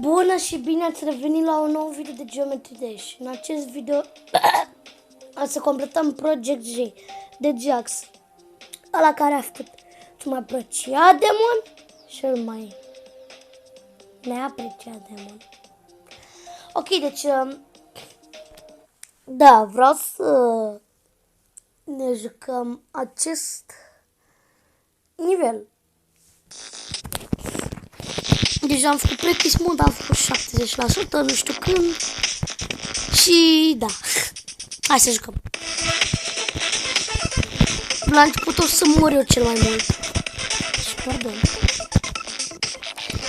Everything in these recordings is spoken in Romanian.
Bună și bine ați revenit la un nou video de Geometry Dash. În acest video o să completăm Project J de Jax, ăla care a făcut cel mai apreciat demon și cel mai neapreciat demon. Ok, deci da, vreau să ne jucăm acest nivel. Deja am făcut practice mode, am făcut 70%, nu știu când. Și da, hai să jucăm. La început o să mor eu cel mai mult. Și pardon.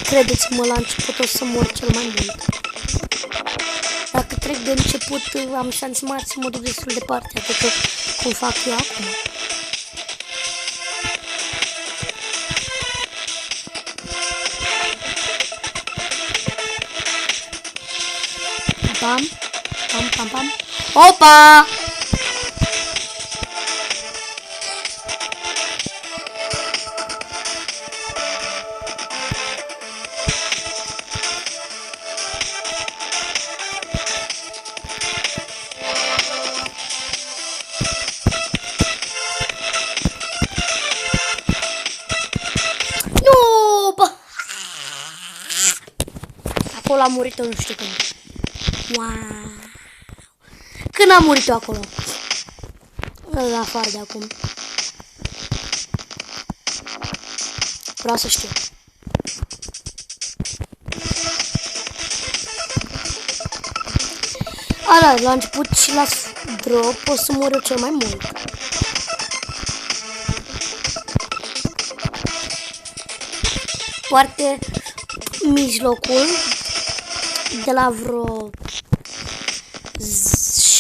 Credeți-mă, la început o să mor cel mai mult. Dacă trec de început, am șanse mari să mă duc destul de departe, adică cum fac eu acum. Pam, pam, pam, pam. Opa! Nu! Bă! Acolo a murit eu, nu știu când. Wow! Când a murit eu acolo? La afară de acum. Vreau să știu. Ala, la început și la drop o să mor eu cel mai mult. Foarte mijlocul, de la vreo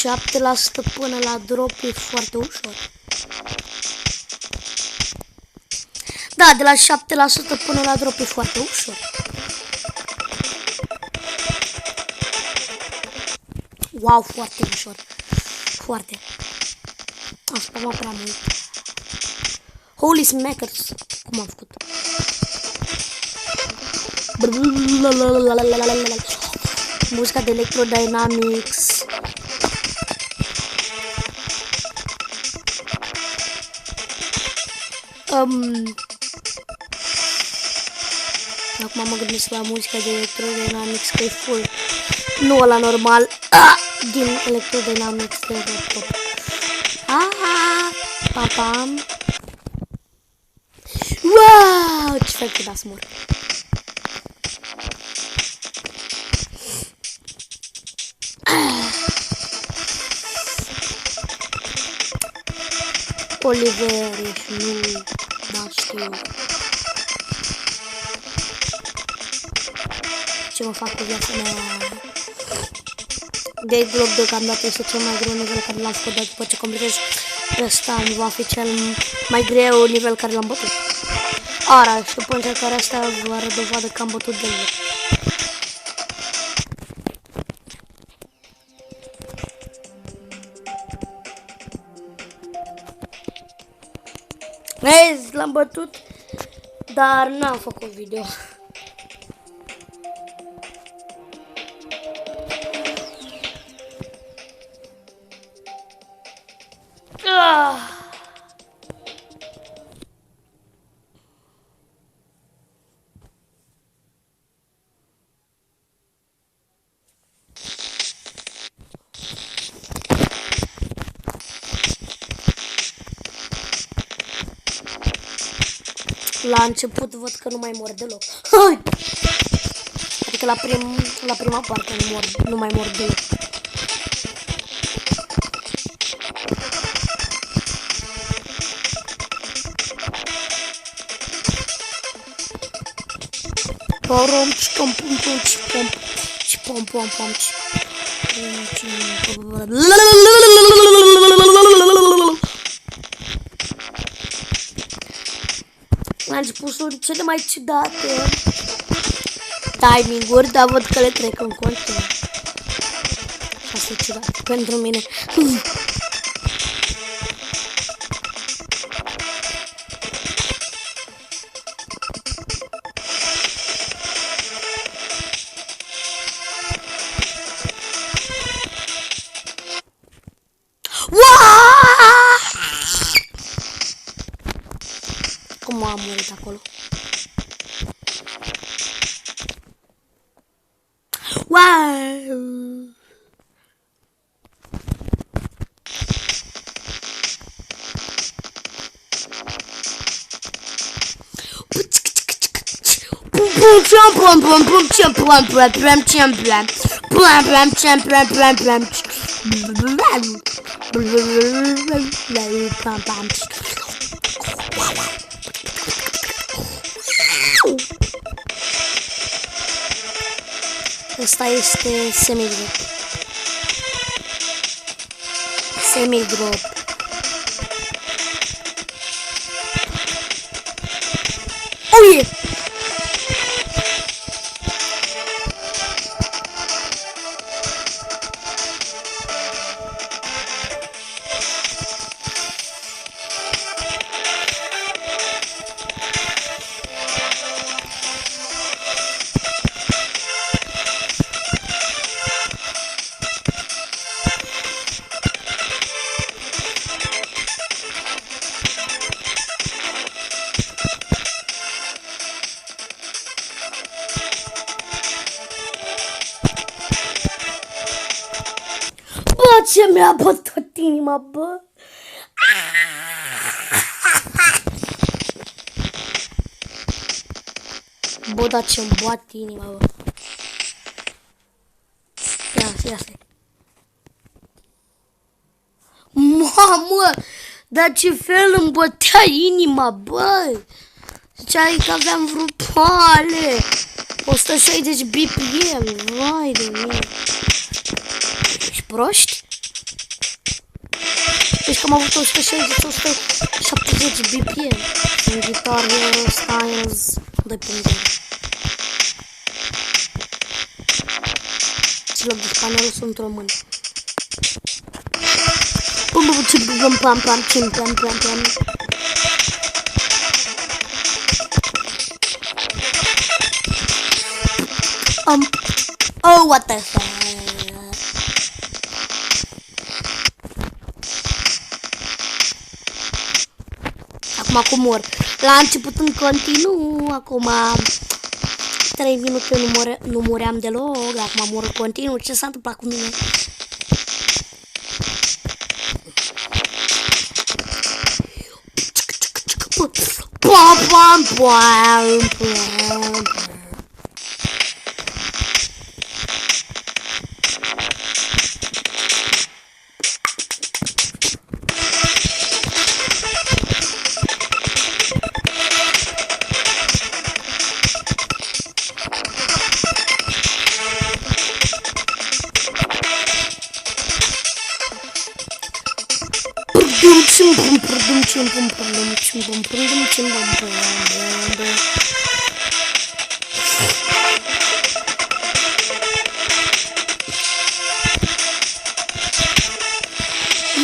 7% până la drop e foarte ușor. Da, de la 7% până la drop e foarte ușor. Wow, foarte ușor. Foarte. Am spamat prea mult. Holy smackers. Cum am făcut? Muzica de Electrodynamics. Acum mă gândesc la muzica de Electrodynamics, că e full. Nu ăla normal. Din Electrodynamics de laptop. Pam, pam. Wow! Ce fel că da să mor. Oliver, ești nu, da, știu. Ce mă fac cu viața mea? De drop deocamdată este cel mai greu nivel care l-am făcut, dar după ce completez ăsta nu va fi cel mai greu nivel care l-am bătut. Ara, și după încercarea asta vă arăt dovadă că am bătut de el. Vezi, l-am bătut, dar n-am făcut video. La început văd că nu mai mor deloc. Adică la prima parte nu mai mor deloc. La început sunt cele mai ciudate timing-uri, dar văd că le trec în continuu. Asta e ciudat pentru mine. a murit acolo. Wow! Ăsta este semidrop. Semidrop. Oh yeah! Bă, ce mi-a bătut inima, bă! Bă, dar ce-mi bate inima, bă! Ia stai! Mamă! Dar ce fel îmi bătea inima, bă! Ziceai că aveam vreo pale! 160 BPM, vai de mine! Ești proști? Deci că am avut 160-170 BPM în Guitar Hero Styles 2.0. Și loc de panelul sunt români. Oh, what the fuck? Acum mor. La început în continuu, acum 3 minute nu muream deloc, acum mor în continuu. Ce s-a întâmplat cu mine?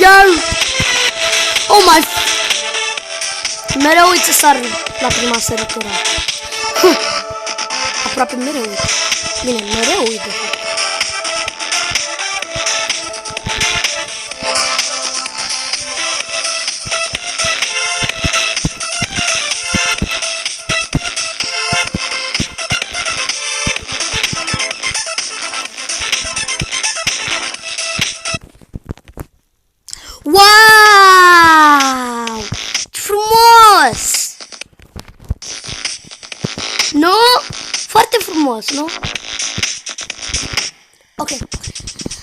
Iar! Oh my! Mereu uit să sar la prima sărătură. Aproape mereu uit. Bine, mereu uit de fapt. Wow! Frumos! Nu? Foarte frumos, nu? Ok.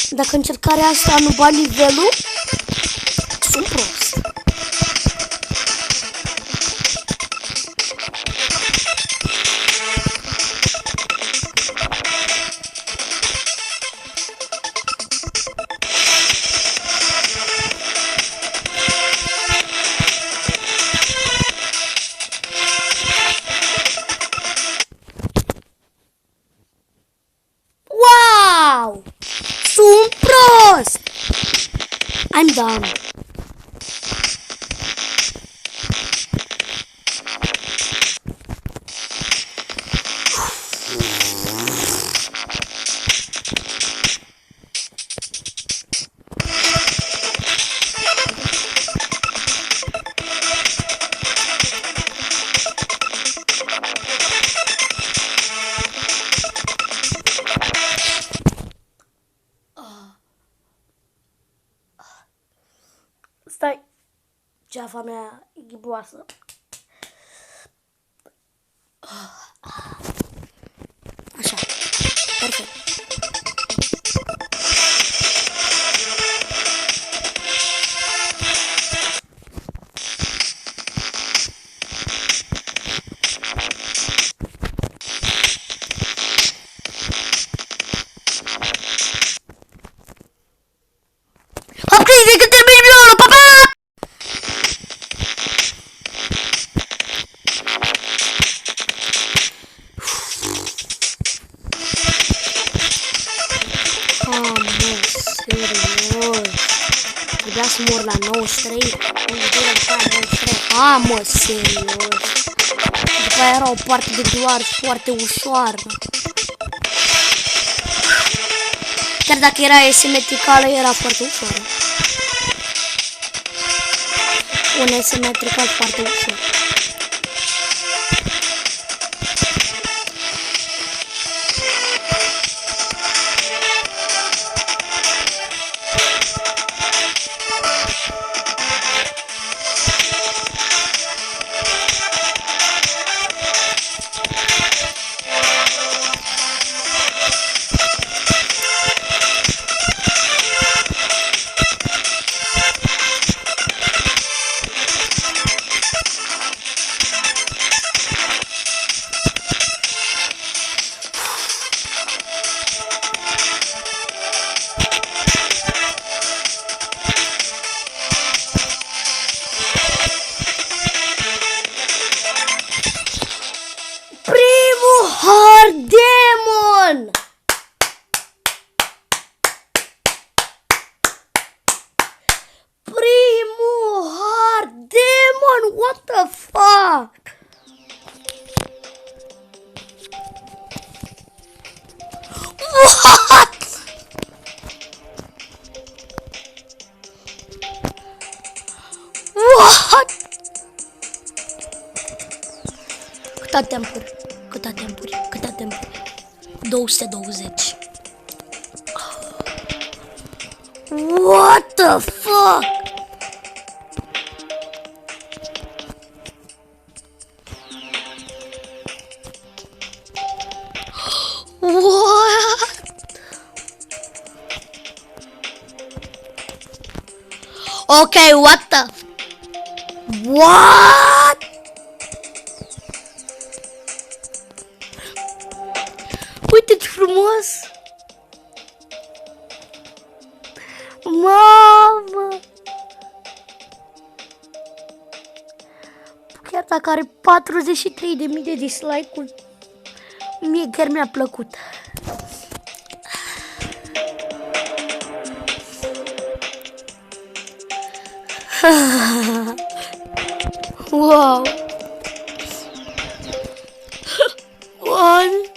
Dacă încercarea asta nu ba nivelul, sunt prost. Wow! Sunt prost! I'm done. carafa mea ghiboasă. Așa, perfect. Am prins de câte milioane, papa! Serios. Trebuia să mor la 93. Mă, serios. După aia era o parte de doar foarte ușoară. Chiar dacă era asimetricală, era foarte ușoară. Un asimetrical foarte ușor. Hard Demon! Primul Hard Demon! What the fuck? What? What? Câta tempuri? Câta tempuri? Câta tempuri? 220. What the fuck? What? Okay, what the? What? Uite ce frumos! Mamă! Chiar dacă are 43.000 de dislike-uri, mie chiar mi-a plăcut. Wow! One.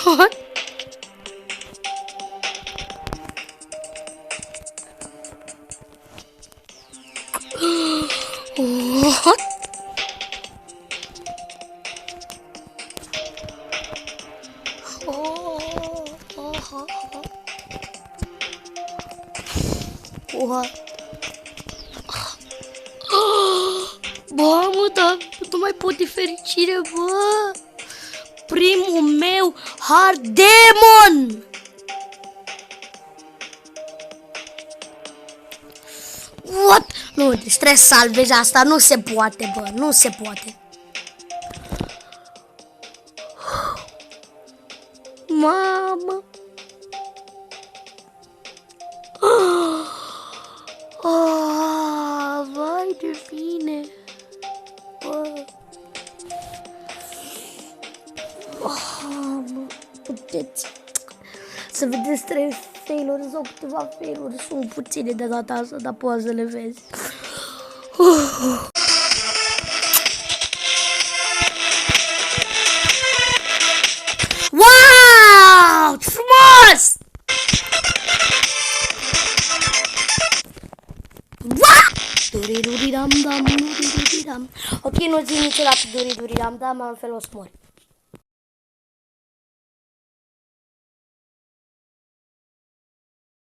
What? What? What? Bă, mă, dar nu mai pot de fericire, bă! Primul meu Hard Demon! What? Nu, deci trebuie să salvezi asta, nu se poate, bă, nu se poate. Mamă! Vai de bine! Bă! Puteți să vedeți 3 failuri sau câteva failuri. Sunt puține de data asta, dar poți să le vezi. Wow! Ce frumos! Duri-duri-dam-dam, duri-duri-dam. Ok, nu zi niciodată duri-duri-dam-dam, altfel o să mori.